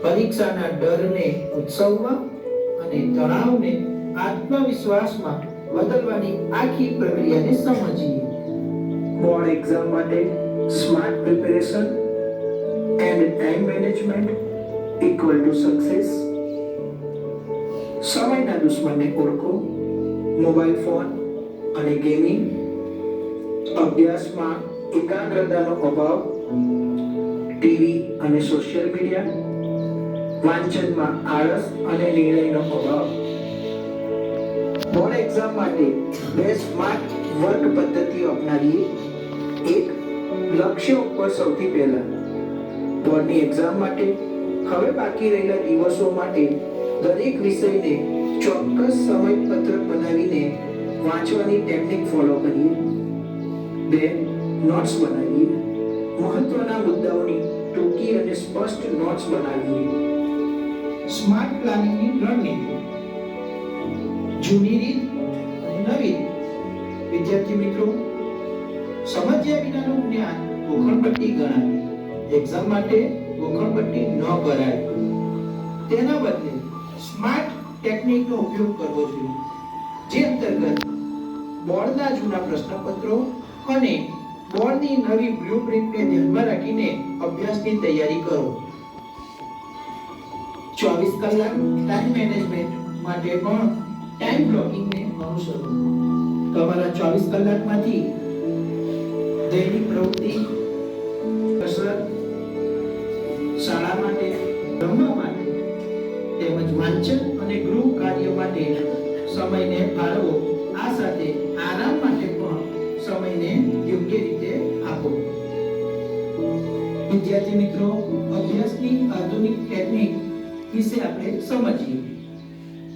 પરીક્ષાના ડરને ઉત્સવમાં અને તણાવને આત્મવિશ્વાસમાં બદલવાની આખી પ્રક્રિયાને સમજીએ. બોર્ડ એક્ઝામ માટે smart preparation end time management equal to success. સમયના દુશ્મનને ઓળખો. મોબાઈલ ફોન અને ગેમિંગ, અભ્યાસમાં એકાગ્રતાનો અભાવ, ટીવી અને સોશિયલ મીડિયા, વાંચનમાં આળસ અને નિર્ણયનો અભાવ. બોર્ડ એક્ઝામ માટે બે સ્માર્ટ વર્ક પદ્ધતિઓ અપનાવીએ. એક, લક્ષ્ય ઉપર સૌથી પહેલા. બોર્ડની એક્ઝામ માટે હવે બાકી રહેલા દિવસો માટે દરેક વિષયને ચોક્કસ સમયપત્રક બનાવીને વાંચવાની ટેકનિક ફોલો કરીએ. બે, નોટ્સ બનાવીએ. મહત્વના મુદ્દાઓની ટૂંકી અને સ્પષ્ટ નોટ્સ બનાવીએ. સ્માર્ટ પ્લાનિંગની રણનીતિ. જૂની રીત અને નવી રીત. વિદ્યાર્થી મિત્રો, સમજ્યા વિનાનું જ્ઞાન ગોખણપટ્ટી ગણાય. એક્ઝામ માટે ગોખણપટ્ટી ન કરાય. તેના બદલે સ્માર્ટ ટેકનિકનો ઉપયોગ કરવો જોઈએ, જે અંતર્ગત બોર્ડના જૂના પ્રશ્નપત્રો અને બોર્ડની નવી બ્લુપ્રિન્ટને ધ્યાનમાં રાખીને અભ્યાસની તૈયારી કરો. 24 કલાક ટાઈમ મેનેજમેન્ટ માટે પણ ટાઈમ બ્લોકિંગને અનુસરો. તમારા 24 કલાકમાંથી દૈનિક પ્રવૃત્તિ, કસરત, શાળા માટે, રમવા માટે તેમજ વાંચન અને ગૃહ કાર્ય માટે સમયને ફાળવો. આ સાથે આરામ માટે પણ સમયને યોગ્ય રીતે આપો. વિદ્યાર્થી મિત્રો, અભ્યાસની આધુનિક ટેકનિક વિશે આપણે સમજીએ.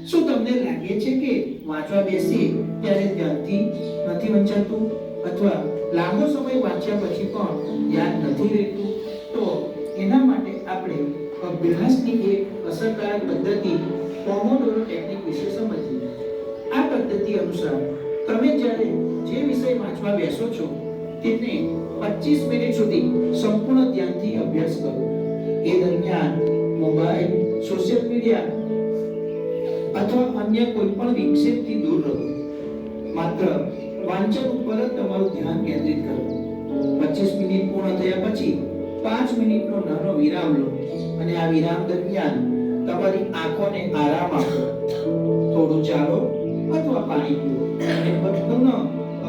શું તમને લાગે છે કે વાંચવા બેસીએ ત્યારે ધ્યાનથી નથી વંચાતું અથવા લાંબો સમય વાંચ્યા પછી પણ યાદ નથી રહેતું? તો એના માટે આપણે અભ્યાસની એક અસરકારક પદ્ધતિ પોમોડોરો ટેકનિક વિશે સમજીએ. આ પદ્ધતિ અનુસાર તમે જ્યારે જે વિષય વાંચવા બેસો છો તેને 25 મિનિટ સુધી સંપૂર્ણ ધ્યાનથી અભ્યાસ કરો. એ દરમિયાન મોબાઈલ, સોશિયલ મીડિયા અથવા અન્ય કોઈ પણ વિક્ષેપથી દૂર રહો. માત્ર વાંચન ઉપર જ તમારું ધ્યાન કેન્દ્રિત કરો. 25 મિનિટ પૂર્ણ થયા પછી 5 મિનિટનો નાનો વિરામ લો અને આ વિરામ દરમિયાન તમારી આંખોને આરામ આપો. થોડું ચાલો અથવા પાણી પીઓ અને પુનઃ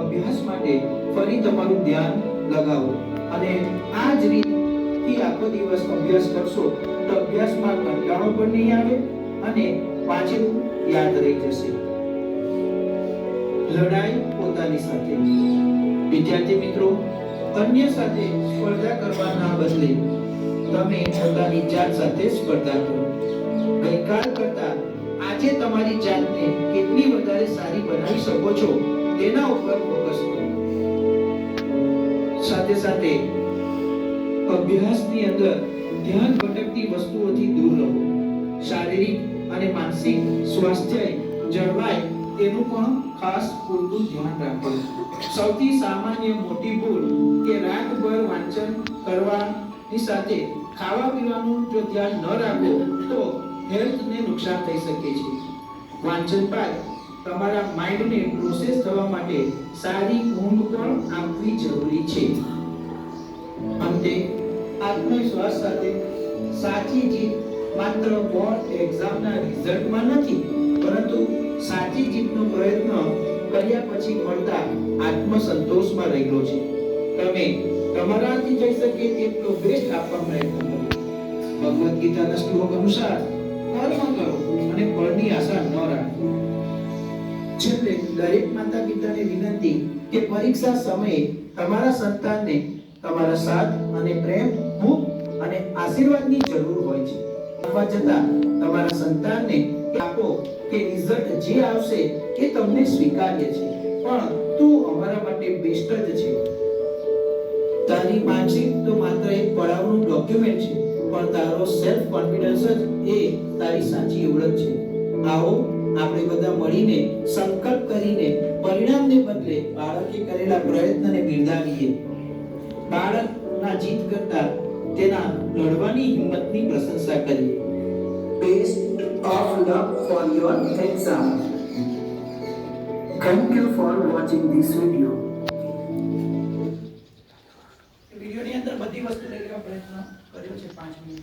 અભ્યાસ માટે ફરી તમારું ધ્યાન લગાવો. અને આ જ રીતથી આખો દિવસ અભ્યાસ કરશો તો અભ્યાસમાં કંટાળો પણ નહીં આવે અને વાંચેલું યાદ રહી જશે. લડાઈ પોતાની સાથે. વિદ્યાર્થી મિત્રો, અન્ય સાથે સ્પર્ધા કરવાના બદલે તમે પોતાની જાત સાથે સ્પર્ધા કરો. ગઈકાલ કરતા આજે તમારી જાતને કેટલી વધારે સારી બનાવી શકો છો તેના ઉપર ફોકસ કરો. સાથે સાથે અભ્યાસની અંદર ધ્યાન ભટકતી વસ્તુઓથી દૂર રહો. શારીરિક અને માનસિક સ્વાસ્થ્ય જળવાય તેનું પણ ખાસ પૂરતું ધ્યાન રાખો. સૌથી સામાન્ય મોટી ભૂલ કે રાતભર વાંચન કરવાની સાથે ખાવા પીવાનું જો ધ્યાન ન રાખો તો હેલ્થને નુકસાન થઈ શકે છે. વાંચન બાદ તમારા માઇન્ડને પ્રોસેસ થવા માટે સારી ઊંઘ પણ આપવી જરૂરી છે. અંતે આત્મવિશ્વાસ સાથે સાચી જીત માત્ર બોર્ડ એક્ઝામના રિઝલ્ટમાં નથી, પરંતુ સાચી જીતનો પ્રયત્ન કર્યા પછી મળતા આત્મસંતોષમાં રહેલો છે. તમે તમારાથી થઈ શકે તેટલો બેસ્ટ આપવા પ્રયત્ન કરો. ભગવદ ગીતાના શ્લોક અનુસાર કર્મ કરો અને ફળની આશા ન રાખો. છેલ્લે દરેક માતા પિતાને વિનંતી કે પરીક્ષા સમયે તમારા સંતાનને તમારા સાથ અને પ્રેમ, હૂંફ અને આશીર્વાદની જરૂર હોય છે. આપવા છતાં તમારા સંતાનને આપો કે રિઝલ્ટ જે આવશે એ તમને સ્વીકાર્ય છે, પણ તું અમારા માટે બેસ્ટ જ છે. તારી માનસિક તો માત્ર એક પડાવનું ડોક્યુમેન્ટ છે, પણ તારો સેલ્ફ કોન્ફિડન્સ જ એ તારી સાચી ઓળખ છે. આવો આપણે બધા મળીને સંકલ્પ કરીને પરિણામને બદલે બાળકે કરેલા પ્રયત્નને બિરદાવીએ. બાળકના જીત કરતા તેના લડવાની હિંમતની પ્રશંસા કરી. Best of luck for your exam. Thank you for watching this video. વિડિયોની અંદર બધી વસ્તુ લઈ લેવા પ્રયત્ન કર્યો છે 5 મિનિટ.